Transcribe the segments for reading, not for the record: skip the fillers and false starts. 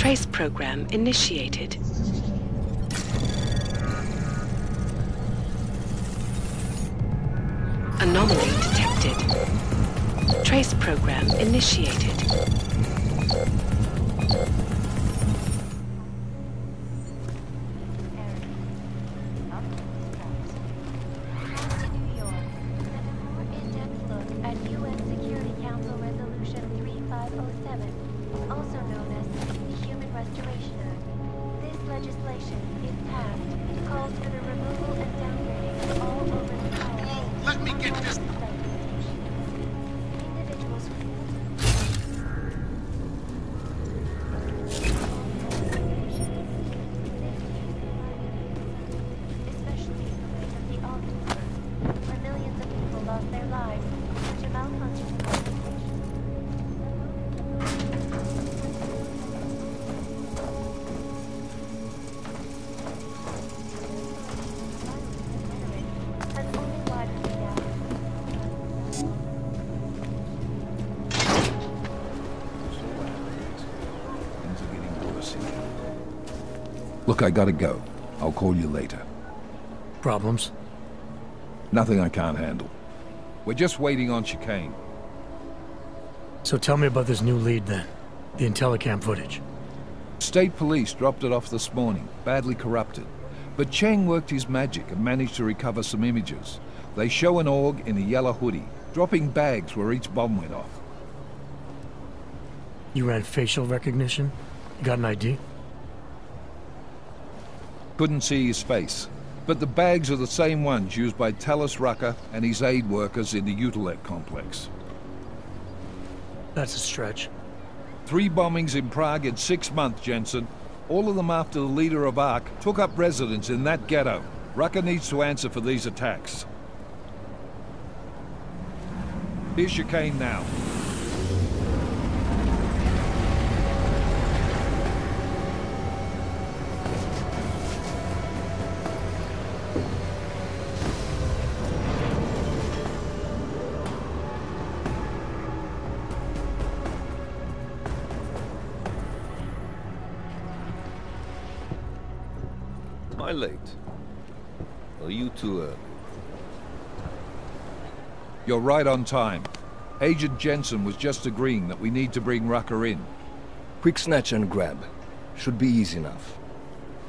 Trace program initiated. Anomaly detected. Trace program initiated. Look, I gotta go. I'll call you later. Problems? Nothing I can't handle. We're just waiting on chicane. So tell me about this new lead then. The Intellicam footage. State police dropped it off this morning, badly corrupted. But Cheng worked his magic and managed to recover some images. They show an org in a yellow hoodie, dropping bags where each bomb went off. You ran facial recognition? You got an ID? Couldn't see his face, but the bags are the same ones used by Talos Rucker and his aid workers in the UNDERWHELMING complex. That's a stretch. 3 bombings in Prague in 6 months, Jensen. All of them after the leader of ARC took up residence in that ghetto. Rucker needs to answer for these attacks. Here's chicane now. Am I late? Are you too early? You're right on time. Agent Jensen was just agreeing that we need to bring Rucker in. Quick snatch and grab. Should be easy enough.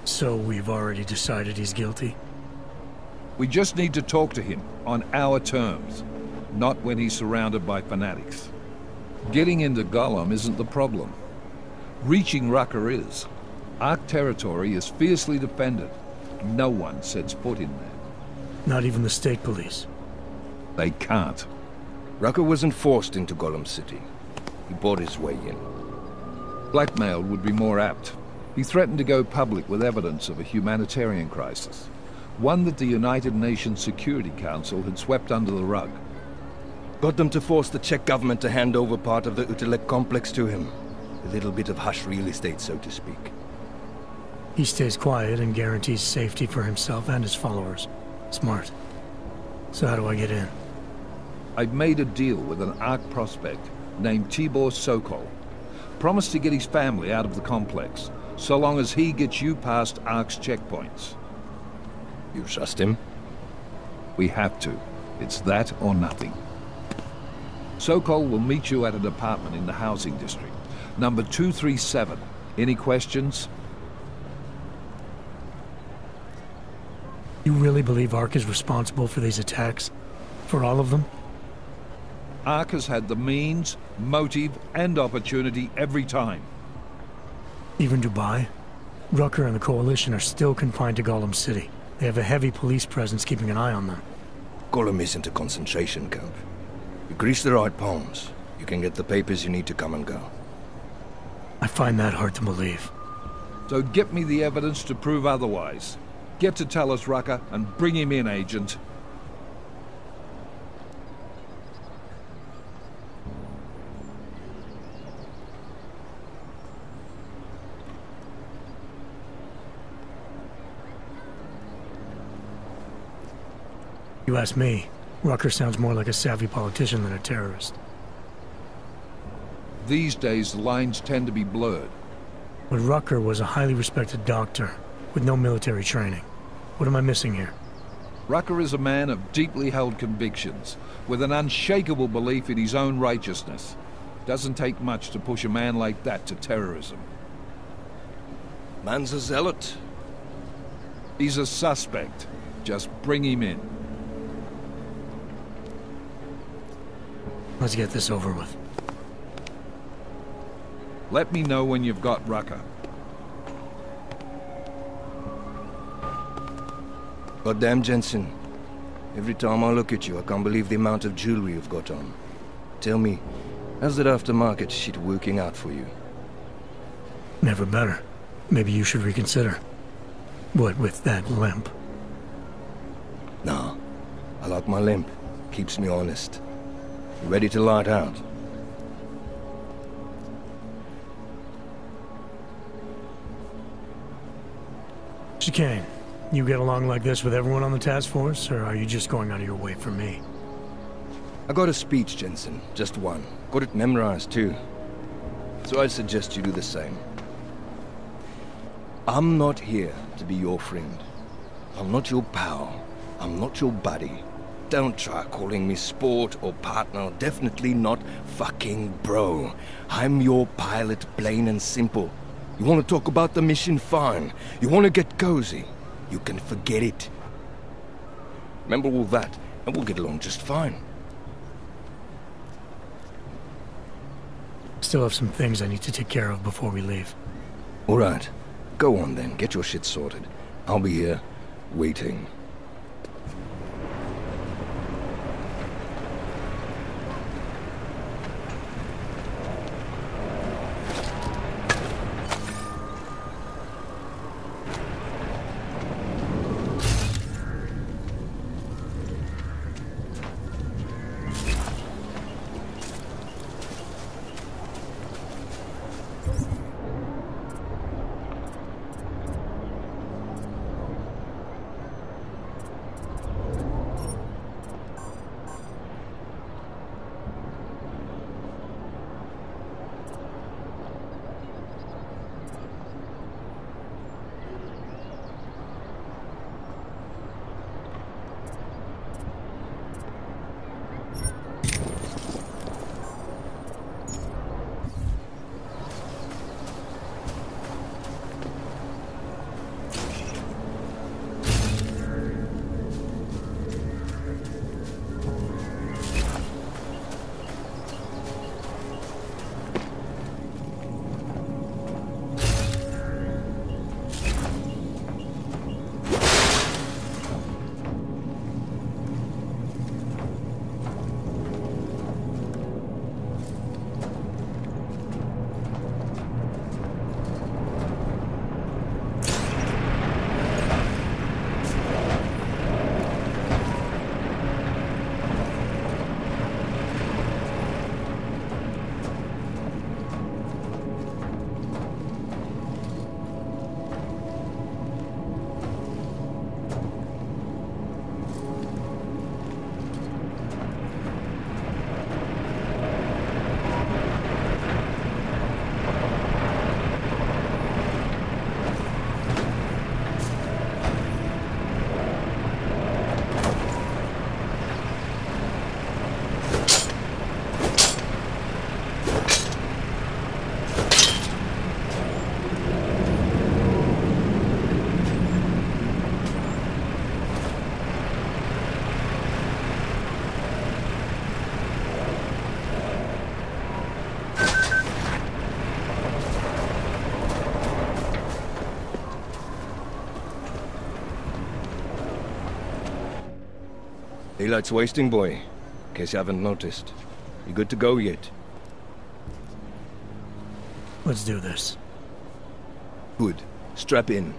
So we've already decided he's guilty? We just need to talk to him on our terms, not when he's surrounded by fanatics. Getting into Gollum isn't the problem. Reaching Rucker is. ARC territory is fiercely defended. No one sets foot in there. Not even the state police? They can't. Rucker wasn't forced into Gollum City. He bought his way in. Blackmailed would be more apt. He threatened to go public with evidence of a humanitarian crisis. One that the United Nations Security Council had swept under the rug. Got them to force the Czech government to hand over part of the UNDERWHELMING complex to him. A little bit of hush real estate, so to speak. He stays quiet and guarantees safety for himself and his followers. Smart. So how do I get in? I've made a deal with an ARC prospect named Tibor Sokol. Promised to get his family out of the complex, so long as he gets you past ARC's checkpoints. You trust him? We have to. It's that or nothing. Sokol will meet you at an apartment in the housing district. Number 237. Any questions? You really believe ARC is responsible for these attacks? For all of them? ARC has had the means, motive, and opportunity every time. Even Dubai? Rucker and the Coalition are still confined to Gollum City. They have a heavy police presence keeping an eye on them. Gollum isn't a concentration camp. You grease the right palms, you can get the papers you need to come and go. I find that hard to believe. So get me the evidence to prove otherwise. Get to Talos Rucker and bring him in, Agent. You ask me, Rucker sounds more like a savvy politician than a terrorist. These days, the lines tend to be blurred. But Rucker was a highly respected doctor with no military training. What am I missing here? Rucker is a man of deeply held convictions, with an unshakable belief in his own righteousness. Doesn't take much to push a man like that to terrorism. Man's a zealot. He's a suspect. Just bring him in. Let's get this over with. Let me know when you've got Rucker. Goddamn, Jensen. Every time I look at you, I can't believe the amount of jewelry you've got on. Tell me, how's that aftermarket shit working out for you? Never better. Maybe you should reconsider. What with that limp? Nah, I like my limp. Keeps me honest. You ready to light out? Chicane, you get along like this with everyone on the task force, or are you just going out of your way for me? I got a speech, Jensen. Just one. Got it memorized, too. So I'd suggest you do the same. I'm not here to be your friend. I'm not your pal. I'm not your buddy. Don't try calling me sport or partner. Definitely not fucking bro. I'm your pilot, plain and simple. You want to talk about the mission? Fine. You want to get cozy? You can forget it. Remember all that, and we'll get along just fine. Still have some things I need to take care of before we leave. All right. Go on then. Get your shit sorted. I'll be here, waiting. Daylight's wasting, boy. In case you haven't noticed. You good to go yet? Let's do this. Good. Strap in.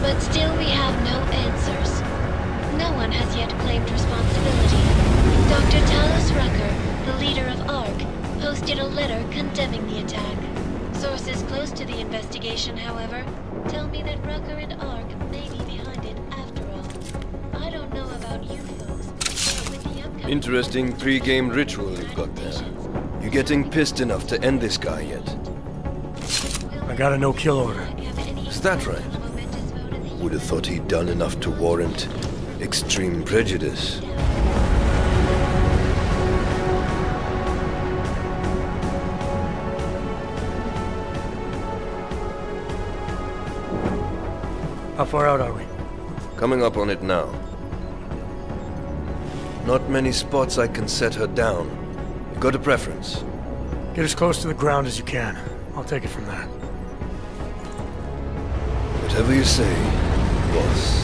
But still we have no answers. No one has yet claimed responsibility. Dr. Talos Rucker, the leader of ARC, posted a letter condemning the attack. Sources close to the investigation, however, tell me that Rucker and Ark may be behind it after all. I don't know about you folks, but with the upcoming... Interesting pre-game ritual you've got there. You getting pissed enough to end this guy yet? I got a no-kill order. Is that right? Would have thought he'd done enough to warrant extreme prejudice. How far out are we? Coming up on it now. Not many spots I can set her down. You got a preference? Get as close to the ground as you can. I'll take it from there. Whatever you say, boss.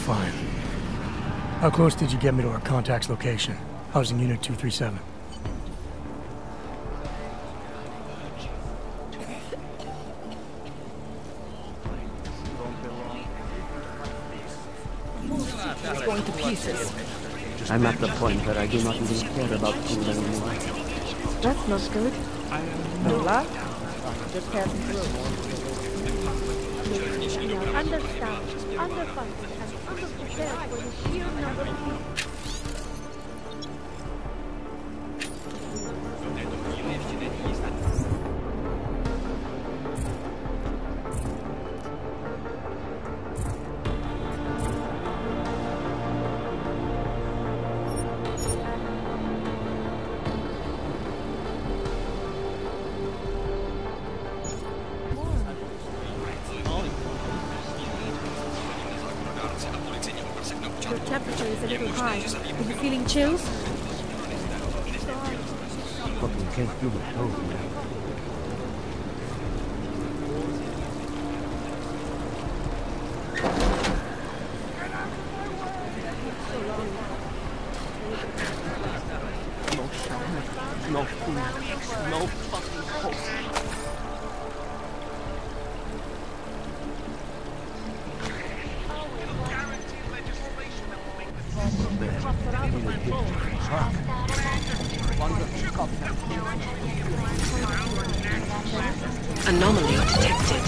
Fine. How close did you get me to our contact's location? Housing Unit 237. It's going to pieces. I'm at the point where I do not even care about food anymore. That's not good. No luck? Just passing through. Understaffed, underfunded, and underprepared for the sheer number of people. Your temperature is a little high. Are you feeling chills? Fucking can't feel my toes, man. No shower, no food, no fucking hope. Anomaly detected.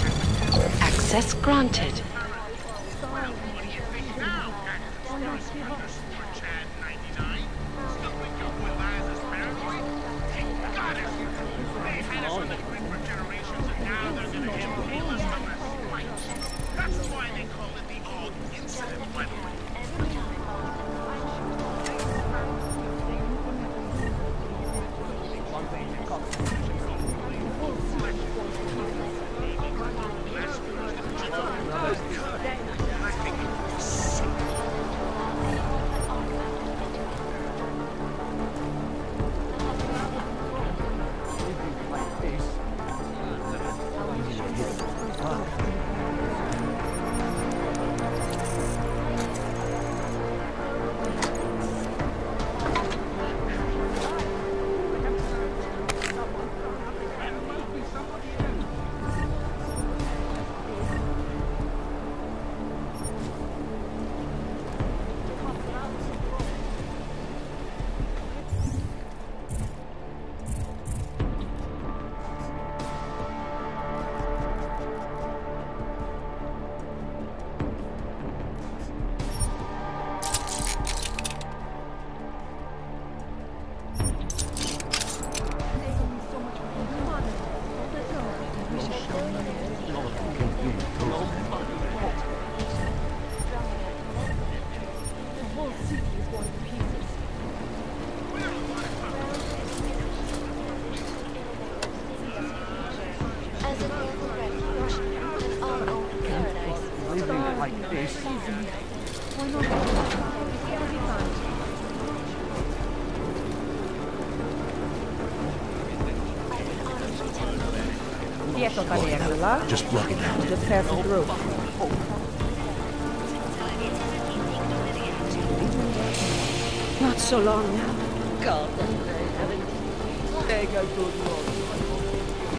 Access granted. Like this. Why not? quieto, Caballero. Just rock it out. Just passing through. Not so long now. God, there you go, good Lord.